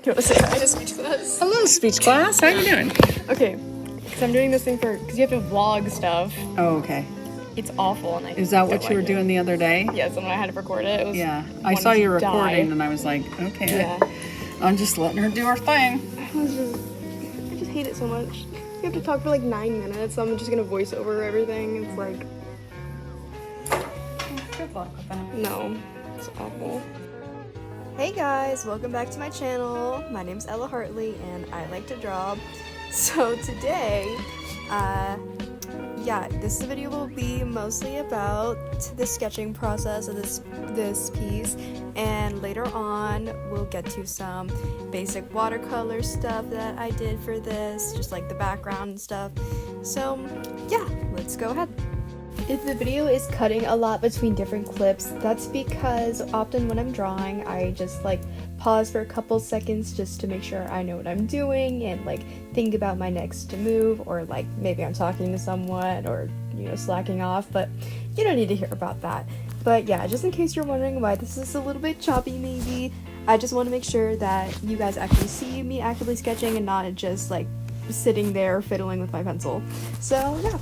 you want to say hi to speech class? Hello, speech class. How you doing? Okay, because I'm doing this thing because you have to vlog stuff. Oh, okay. It's awful, and Is that what you were doing the other day? Yes, and when I had to record it, it was. Yeah, I saw you recording, and I was like, okay. Yeah. I'm just letting her do her thing. I just hate it so much. You have to talk for like 9 minutes, so I'm just gonna voice over everything. It's like, Good luck with that. no, it's awful. Hey guys, welcome back to my channel. My name's Ella Hartley, and I like to draw. So today, this video will be mostly about the sketching process of this piece, and later on we'll get to some basic watercolor stuff that I did for this, just like the background and stuff. So yeah, let's go ahead. If the video is cutting a lot between different clips, that's because often when I'm drawing, I just like pause for a couple seconds just to make sure I know what I'm doing and like think about my next move, or like maybe I'm talking to someone or, you know, slacking off, but you don't need to hear about that. But yeah, just in case you're wondering why this is a little bit choppy maybe, I just want to make sure that you guys actually see me actively sketching and not just like sitting there fiddling with my pencil. So yeah.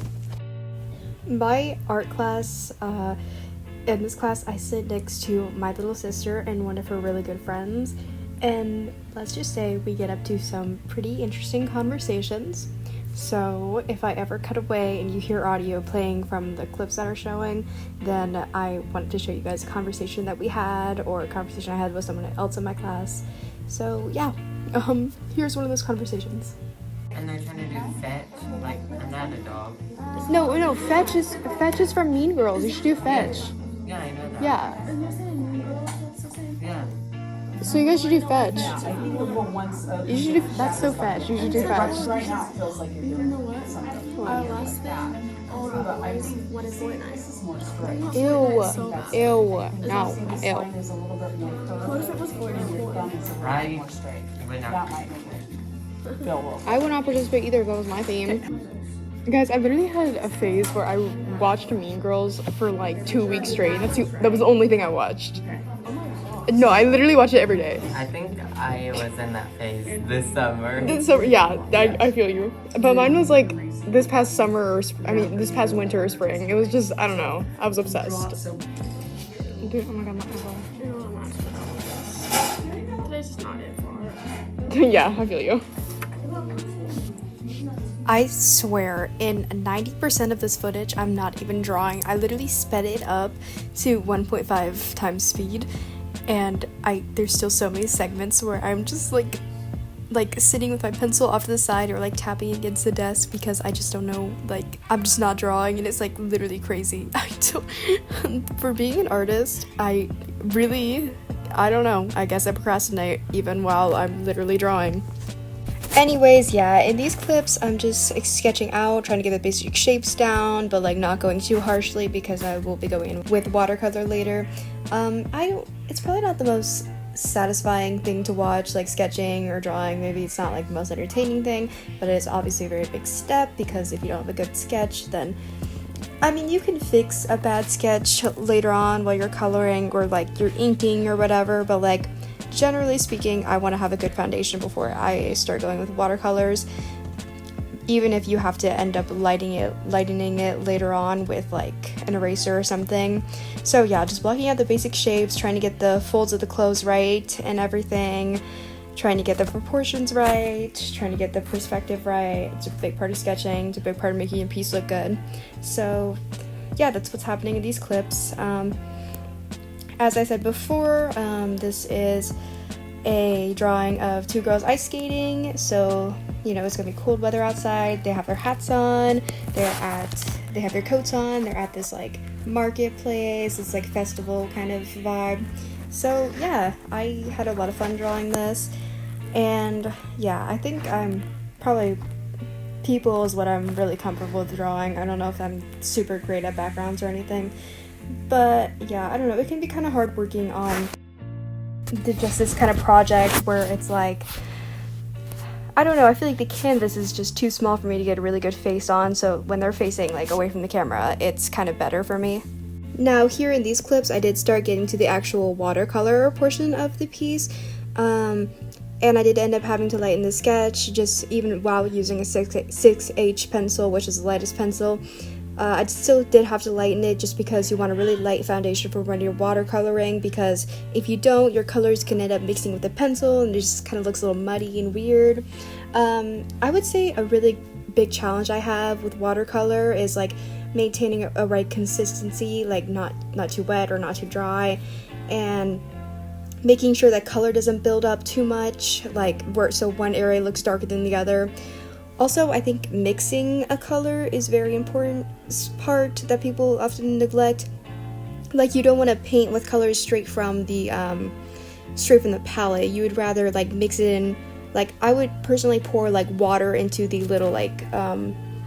My art class, in this class I sit next to my little sister and one of her really good friends, and let's just say we get up to some pretty interesting conversations. So if I ever cut away and you hear audio playing from the clips that are showing, then I wanted to show you guys a conversation that we had, or a conversation I had with someone else in my class. So yeah, here's one of those conversations. And they're trying to do fetch, like, I'm not a dog. No, fetch is from Mean Girls. You should do fetch. Yeah, I know that. Yeah. Yeah. So you guys should do fetch. You should do. That's so fetch. You should do fetch. Right now it feels like you're doing something. Our last thing, all the boys wanted Fortnite. Ew. No. Ew. What if it was Fortnite? Right? But That not. might make it feel real. I would not participate either if that was my theme. Guys, I literally had a phase where I watched Mean Girls for like 2 weeks straight. That was the only thing I watched. No, I literally watch it every day. I think I was in that phase this summer. So yeah, I feel you. But mine was like this past summer, or this past winter or spring. It was just, I don't know. I was obsessed. Dude, oh my god, my eyeball. Today's just not it for Yeah, I feel you. I swear, in 90% of this footage, I'm not even drawing. I literally sped it up to 1.5 times speed, and there's still so many segments where I'm just like sitting with my pencil off to the side, or like tapping against the desk because I just don't know, like I'm just not drawing, and it's like literally crazy. For being an artist, I don't know, I guess I procrastinate even while I'm literally drawing. Anyways, yeah, in these clips, I'm just sketching out, trying to get the basic shapes down, but like not going too harshly because I will be going in with watercolor later. It's probably not the most satisfying thing to watch, like sketching or drawing. Maybe it's not like the most entertaining thing, but it is obviously a very big step, because if you don't have a good sketch, then you can fix a bad sketch later on while you're coloring or like you're inking or whatever, but like generally speaking, I want to have a good foundation before I start going with watercolors, even if you have to end up lightening it later on with like an eraser or something. So yeah, just blocking out the basic shapes, trying to get the folds of the clothes right and everything, trying to get the proportions right, trying to get the perspective right. It's a big part of sketching. It's a big part of making a piece look good. So yeah, that's what's happening in these clips. As I said before, this is a drawing of two girls ice skating, so you know it's gonna be cold weather outside. They have their hats on, they have their coats on, they're at this like marketplace, it's like festival kind of vibe. So yeah, I had a lot of fun drawing this, and yeah, I think I'm probably people is what I'm really comfortable with drawing. I don't know if I'm super great at backgrounds or anything, but yeah, I don't know, it can be kind of hard working on just this kind of project where it's like, I don't know, I feel like the canvas is just too small for me to get a really good face on, so when they're facing like away from the camera, it's kind of better for me. Now here in these clips, I did start getting to the actual watercolor portion of the piece. and I did end up having to lighten the sketch, just even while using a 6H pencil, which is the lightest pencil. I still did have to lighten it just because you want a really light foundation for when you're watercoloring, because if you don't, your colors can end up mixing with the pencil and it just kind of looks a little muddy and weird. I would say a really big challenge I have with watercolor is like maintaining a right consistency, like not too wet or not too dry, and making sure that color doesn't build up too much, like so one area looks darker than the other. Also, I think mixing a color is very important part that people often neglect. Like, you don't want to paint with colors straight from the palette. You would rather like mix it in. Like, I would personally pour like water into the little like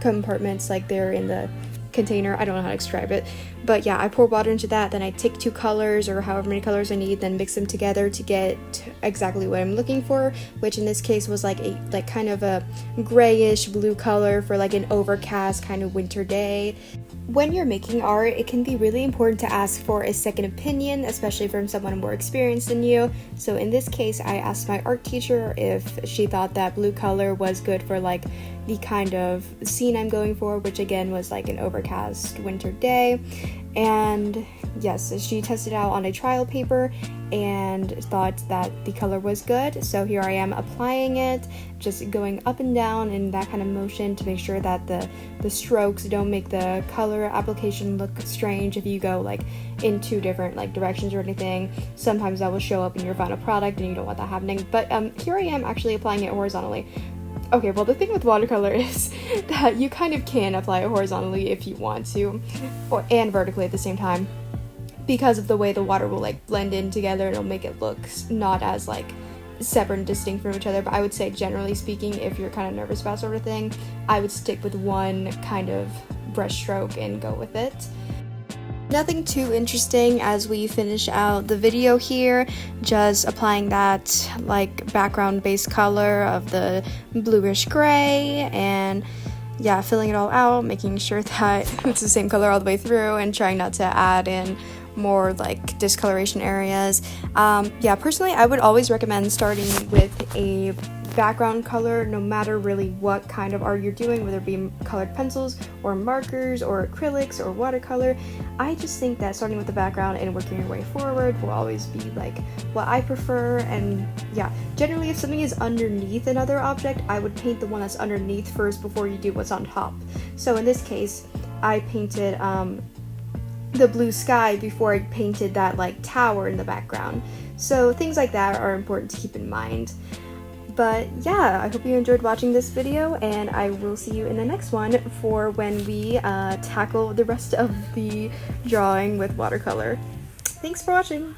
compartments, like they're in the container. I don't know how to describe it, but yeah, I pour water into that, then I take 2 colors or however many colors I need, then mix them together to get exactly what I'm looking for, which in this case was like a kind of a grayish blue color for like an overcast kind of winter day. When you're making art, it can be really important to ask for a second opinion, especially from someone more experienced than you. So in this case, I asked my art teacher if she thought that blue color was good for like the kind of scene I'm going for, which again was like an overcast winter day. And yes, she tested out on a trial paper and thought that the color was good. So here I am applying it, just going up and down in that kind of motion to make sure that the strokes don't make the color application look strange if you go like in 2 different like directions or anything. Sometimes that will show up in your final product and you don't want that happening. But here I am actually applying it horizontally. Okay, well, the thing with watercolor is that you kind of can apply it horizontally if you want to, and vertically at the same time, because of the way the water will like blend in together. It'll make it look not as like separate and distinct from each other. But I would say, generally speaking, if you're kind of nervous about sort of thing, I would stick with one kind of brush stroke and go with it. Nothing too interesting as we finish out the video here, just applying that like background base color of the bluish gray, and yeah, filling it all out, making sure that it's the same color all the way through, and trying not to add in more like discoloration areas. Yeah, personally I would always recommend starting with a background color, no matter really what kind of art you're doing, whether it be colored pencils or markers or acrylics or watercolor. I just think that starting with the background and working your way forward will always be like what I prefer. And yeah, generally if something is underneath another object, I would paint the one that's underneath first before you do what's on top. So in this case, I painted the blue sky before I painted that like tower in the background. So things like that are important to keep in mind. But yeah, I hope you enjoyed watching this video, and I will see you in the next one for when we tackle the rest of the drawing with watercolor. Thanks for watching!